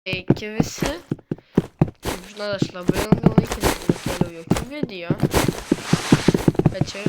Sveiki visi. Kaip žinot, aš labai ilgą laiką nekėliau jokių video, bet čia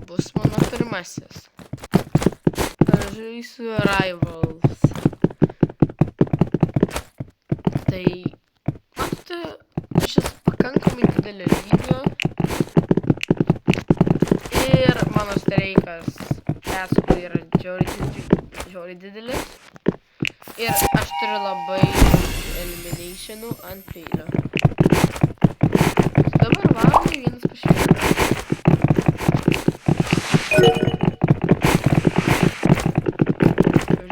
bus mano pirmasis. Aš žaisiu Rivals. Tai, matote, aš esu pakankamai didelio lygio ir mano streikas esų yra žiauriai didelis. Ir aš turiu labai eliminationų ant peilio. Dabar varom vienas prieš vieną.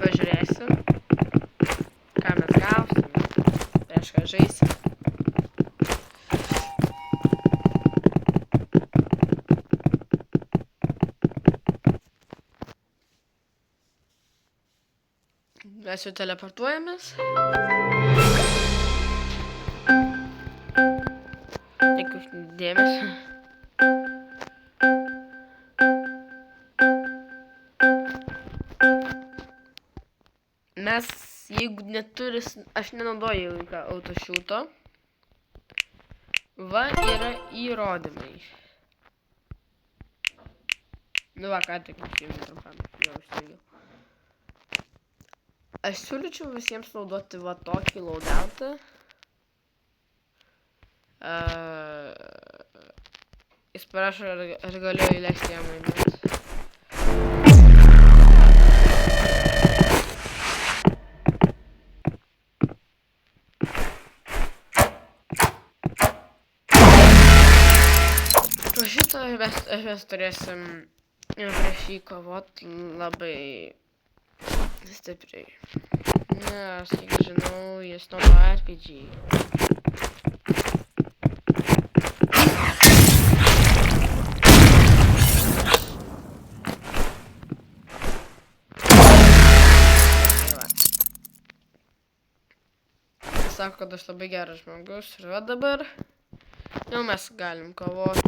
Pažiūrėsim, ką mes gausim, prieš ką žaisim. Mes jau teleportuojamės. Dėkui už dėmesį. Mes, jeigu neturis, aš nenaudoju autošūto. Va, yra įrodymai. Nu va, ką tik išėjau trumpam, jau užsteigiau. Aš siūlyčiau visiems naudoti va tokį loadoutą. Jis parašo, ar galėjau įleisti jam laimėti. Po šito mes turėsim prieš jį kovot labai stipriai. Nes, kiek žinau, jis naudoja RPG. Jis sako, kad aš labai geras žmogus. Ir va dabar jau mes galim kovot.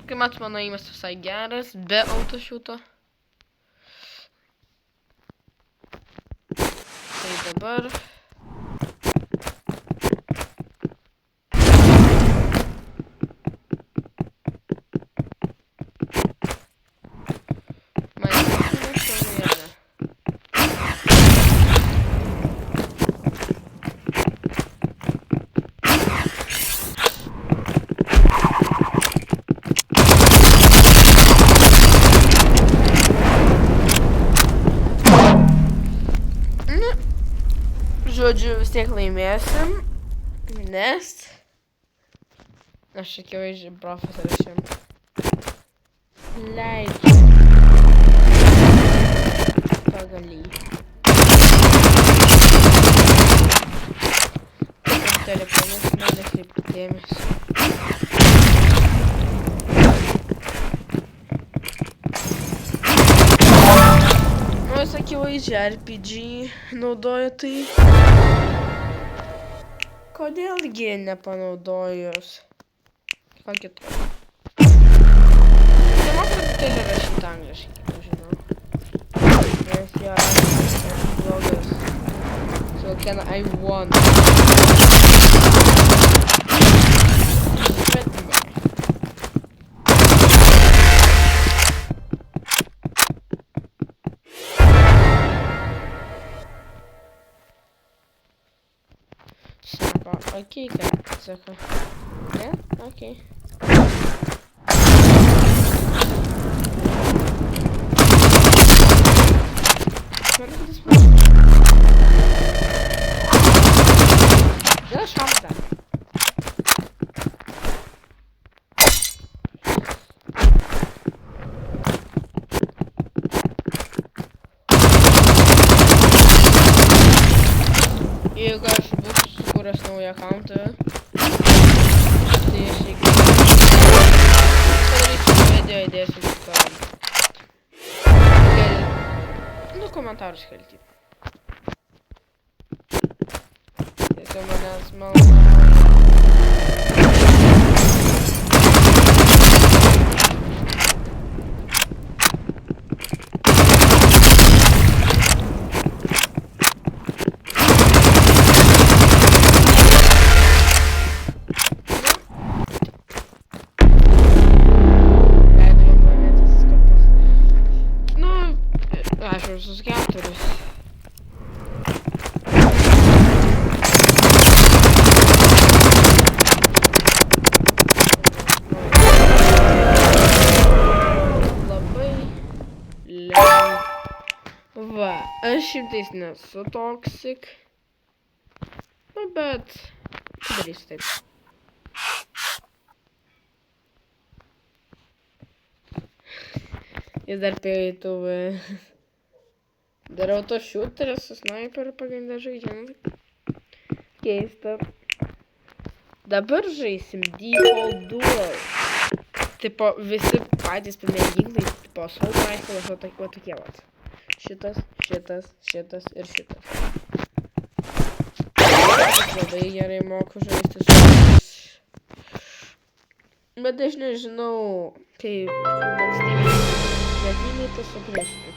Kaip mat, mano įmas visai geras, be autošūto. Tai dabar. Žodžiu, vis tiek laimėsim, nes aš akivaizdžiai profesorius šiam leidžiu pagal jį. Taip, telefonus nekreipti dėmesį. Nu, jis akivaizdžiai RPG naudoja tai. Kodėlgi nepanaudojus? Ką kitą? Nemoku tai rašyti angliškai, kaip žinau. Nes jo rašytas blogas. So can I want? Bet ne. Sako, okei, ką? Sako, ne? Okei. Dėl šampą. Jeigu aš būsiu sukūręs naują accountą, tai aš reikia padarysiu video, įdėsiu nu, komentarus kelti. Tai manęs malnauja. Aš visus 4. Labai lengva. Aš šimtais nesu toksik. Nu, bet padarysiu taip. Jis dar peituvė. Darau to šūterį su sniperiu pagrindę žaidžiam. Keista. Dabar žaisim Default Duel. Tipo, visi patys pirmieji ginklai, tipo, assault rifles, o tokie vat. Šitas, šitas, šitas ir šitas. Aš labai gerai moku žaisti su šitais. Bet aš nežinau, kaip valstybiniai tas su priešininkas.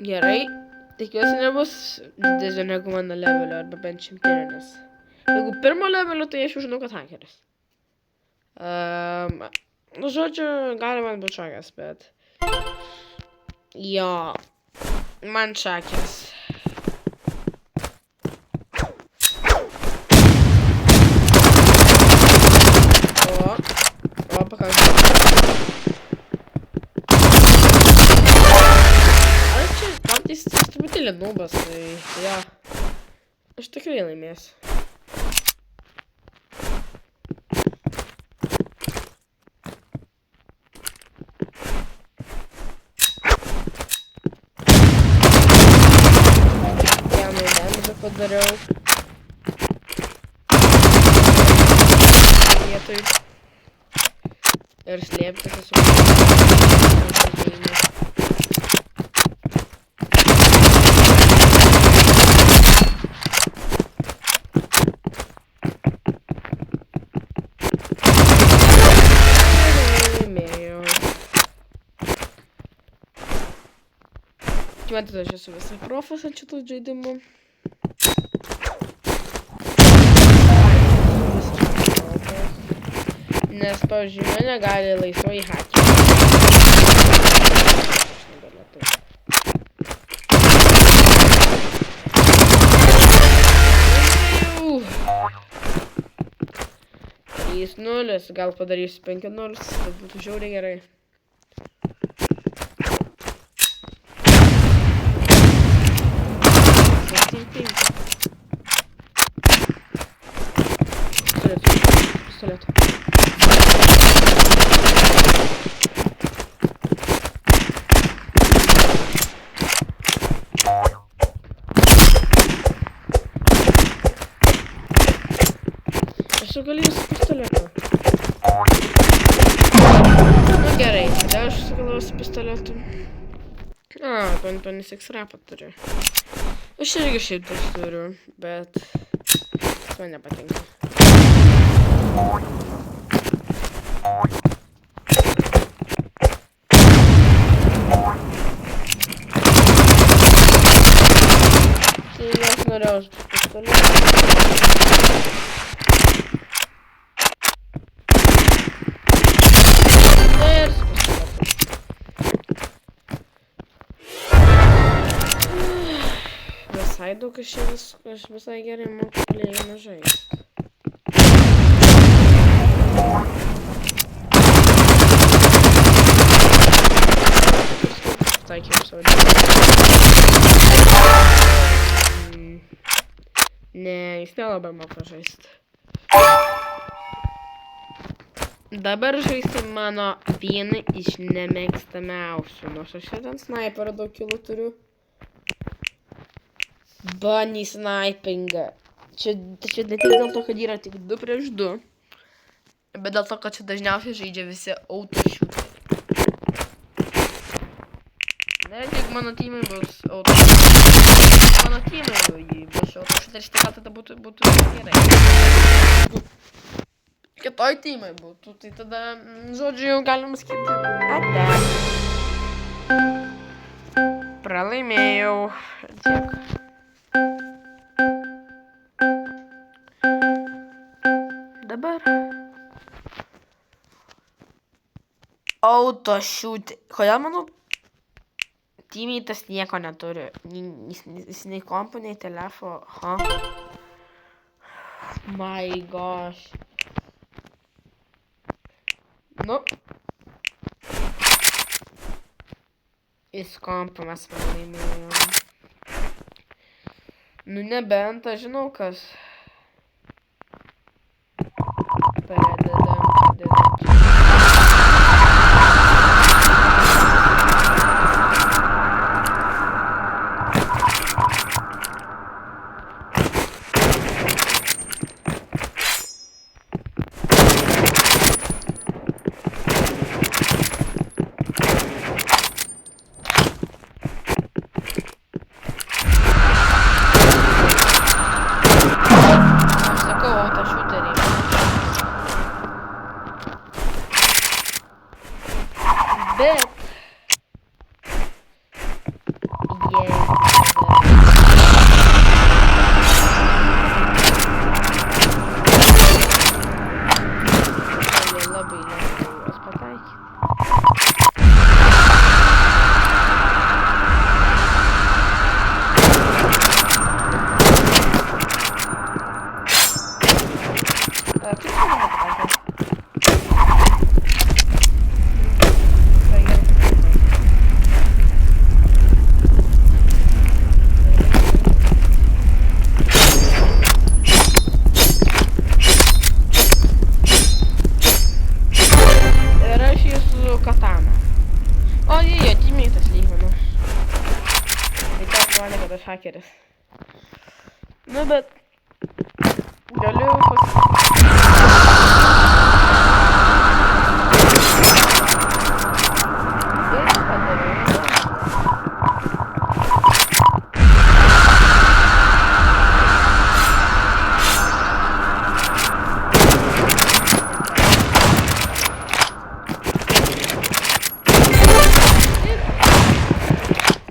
Gerai, tikiuosi nebus didesnio negu mano levelio arba bent čempionės. Jeigu pirmo levelio, tai aš jau žinau, kad hakeris. Nu, žodžiu, gali man būt šakas, bet... Jo, man šakės. O, pakankamai. Aš čia patys truputėlį nubas, tai jo. Aš tikrai laimėsiu. Padariau vietoj ir slėptis esu. Laimėjau. Matyt, aš esu visai profas ant šitų žaidimų. Nes, pavyzdžiui, mane gali laisvai hakinti. Trys 0, gal padarysiu 5-0, tai būtų žiauriai gerai. Pistoletu. Aš sugalėjau su pistoletu. Nu gerai, tada aš sugalėjau su pistoletu. 26 rapą turiu. Aš irgi šiaip tas turiu, bet man nepatinka. Tai aš norėjau su pistoletu. Visai daug aš visai gerai moku plėjimą žaisti. Taikiau savo dėlį. Ne, jis nelabai moku žaisti. Dabar žaisim mano vieną iš nemėgstamiausių. Nors aš šiandien sniperio daug kilų turiu. Bunny snipingą. Čia ne tik dėl to, kad yra tik 2 prieš 2, bet dėl to, kad čia dažniausiai žaidžia visi auto shooteriai. Net jeigu mano teamai bus auto shooteriai, mano teamai bus auto shooteriai, tai gal tada būtų gerai. Kitoj teamai būtų, tai tada, žodžiu, jau galim sakyti, ate. Pralaimėjau. Tiek. Dabar Auto shoot. Kodėl mano teammates nieko neturi? Jis nei kompo, nei telefo. Ha? My gosh. Nu. Jis kompo mes pralaimėjom. Nu nebent, aš žinau kas. Bet labai lengvai juos pataikyti. Hakeris. Nu, bet galiu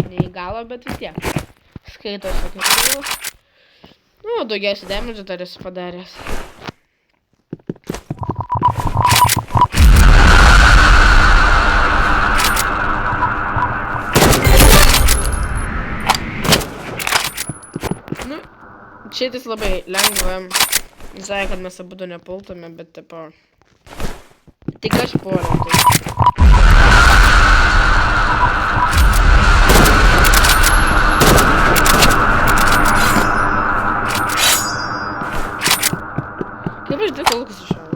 ne į galą, bet vis tiek. Skaitosi kaip jau. Nu, daugiausiai damage dar esu padaręs. Nu, šitais labai lengva. Sakė, kad mes abudu nepultume, bet tipo... Tik aš puoliau, tai... Kaip aš 2 kolkus iššaudau.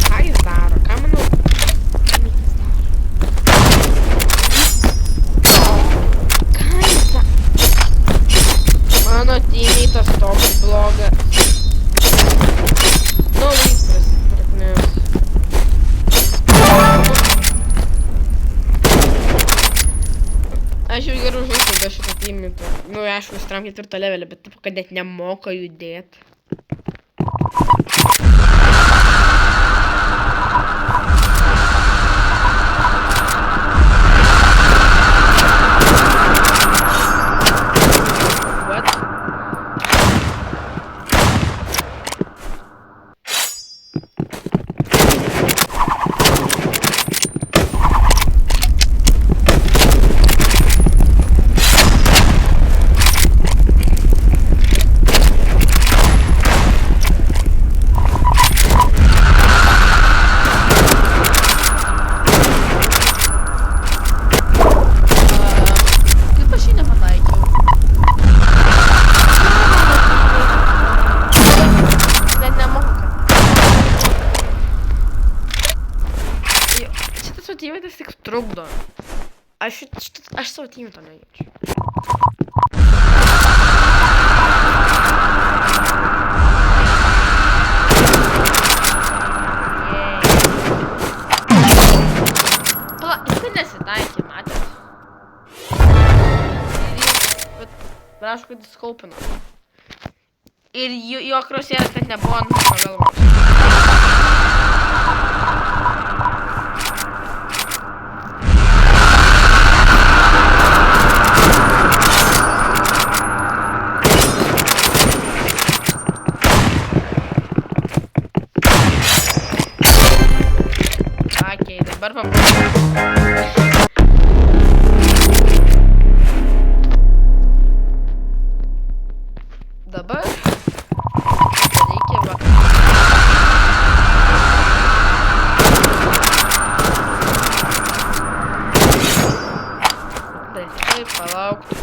Ką jis daro? Ką manau? Ką jis daro? Mano teammate'as toks blogas. Nu, lystras, praknės. Aš jau gerai žaisiu be šito teammate'o. Nu, aišku, jis tram 4 levelį, bet taip, kad net nemoka judėti. Teammate'as tik trukdo. Aš savo teammate'o nejaučiu. Pala, jis nesitaikė, matėt? Bet aišku, kad jis skaupino. Ir jo krosėras net nebuvo ant mano galvos. dabar pabandžiu. Dabar reikia va. Reikia palaukti.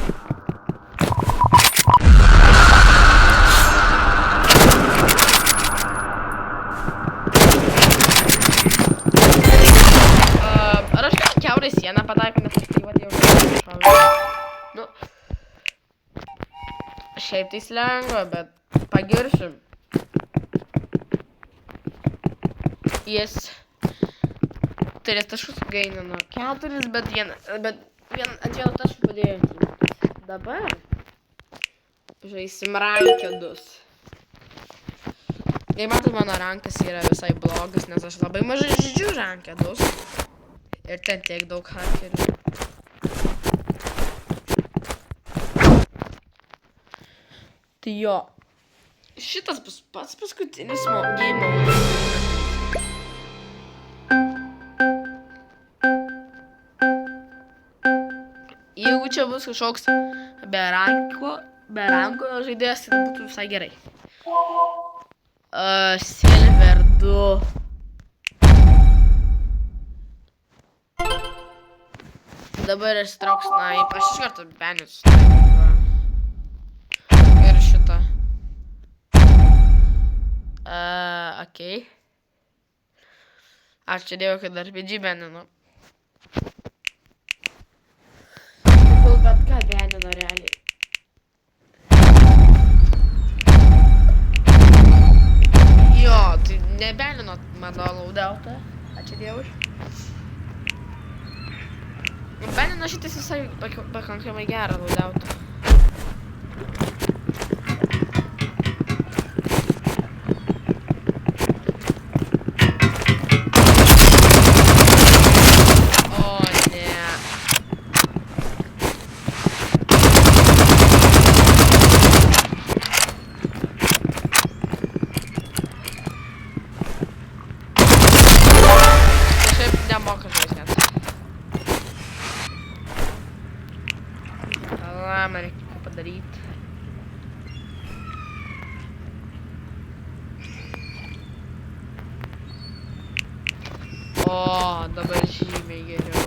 Ar aš gal kiaurai sieną pataikiau, nes aš tai vadėjau šalia. Nu, šiaip tai lengva, bet pagirsiu. Jis turės taškus gainino 4, bet ant vieno taškų padėjo. Dabar žaisim rankedus. Jei matot, mano rankas yra visai blogas, nes aš labai mažai žaidžiu rankedus. Ir ten tiek daug hakerių. Tai jo, šitas bus pats paskutinis game mode. Jeigu čia bus kažkoks be ranko žaidėjas, tai būtų visai gerai. Silver 2. Dabar ištrauks snaipą. Aš iš karto beniu snaipą. Ir šitą. Okei. Ačiū Dievui, kad RPG beninu. Bet ką benino realiai. Jo, tai nebenino mano laudautą. Ačiū Dievui. Benino šitas visai pakankamai gerą laudautą. Man reikia padaryti. O, dabar žymiai geriau.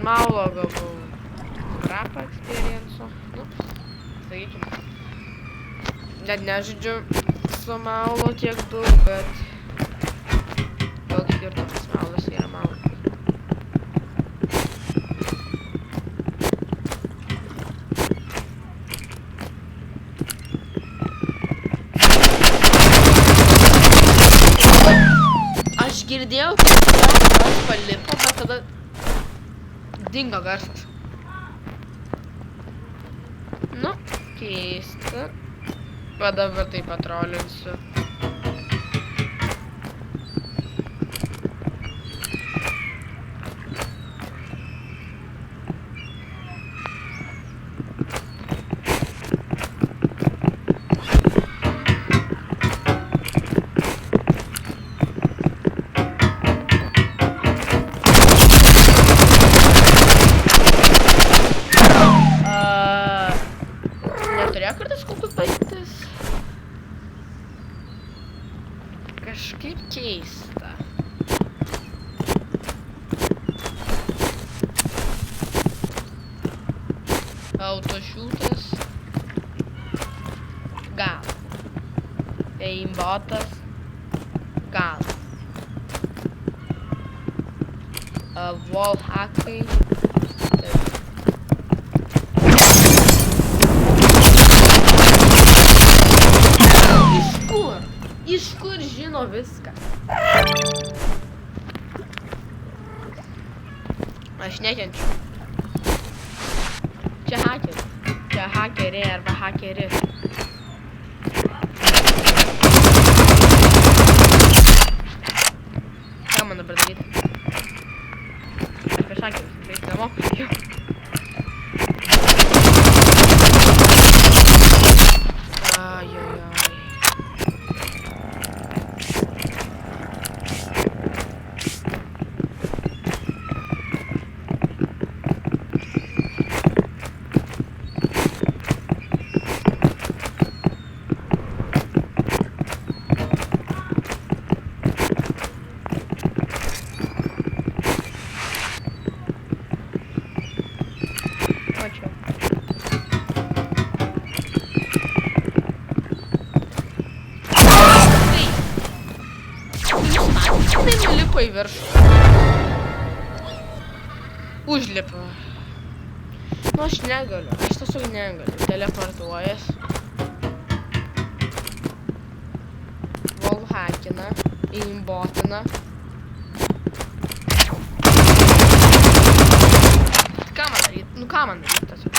Maulo gavau rap experience. Nu, sakykim. Net nežaidžiu su Maulo tiek daug, bet daug skirtumas. Maulas yra Maulas. Aš girdėjau, kad palipo, bet tada dingo garsas. Nu, keista. Va dabar taip patrolinsiu. rekordas kokius baigtas? Kažkaip keista. Autošūtas. Gal. Aimbotas. Gal. Wallhackai. Iš kur žino viską? Aš nekenčiu. Čia hakeris. Čia hakeriai arba hakeris. Ką man dabar daryti? Aš prieš hakerius, tai nemoku. Į viršų. Užlipa. Nu aš negaliu. Aš tiesiog negaliu. Teleportuojas. Wallhackina. Aimbotina. Ką man daryt? Nu ką man daryt tiesiog?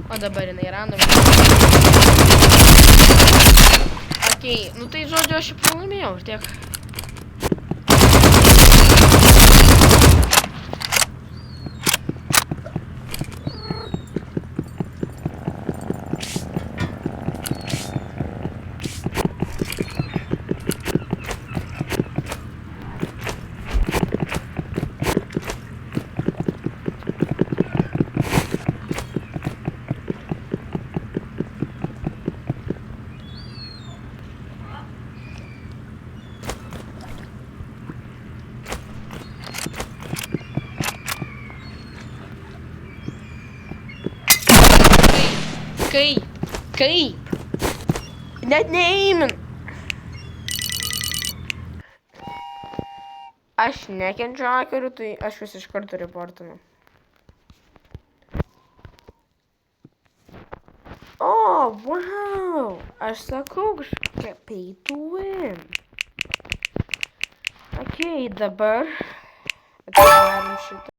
O dabar jinai random. Okei, nu tai žodžiu aš jau pralaimėjau ir tiek. Kaip? Net neįmin. Aš nekenčiu hakerių, tai aš vis iš karto reportinu. O, wow. Aš sakau kažkokia pay to win. Okei, dabar atidarom šitą.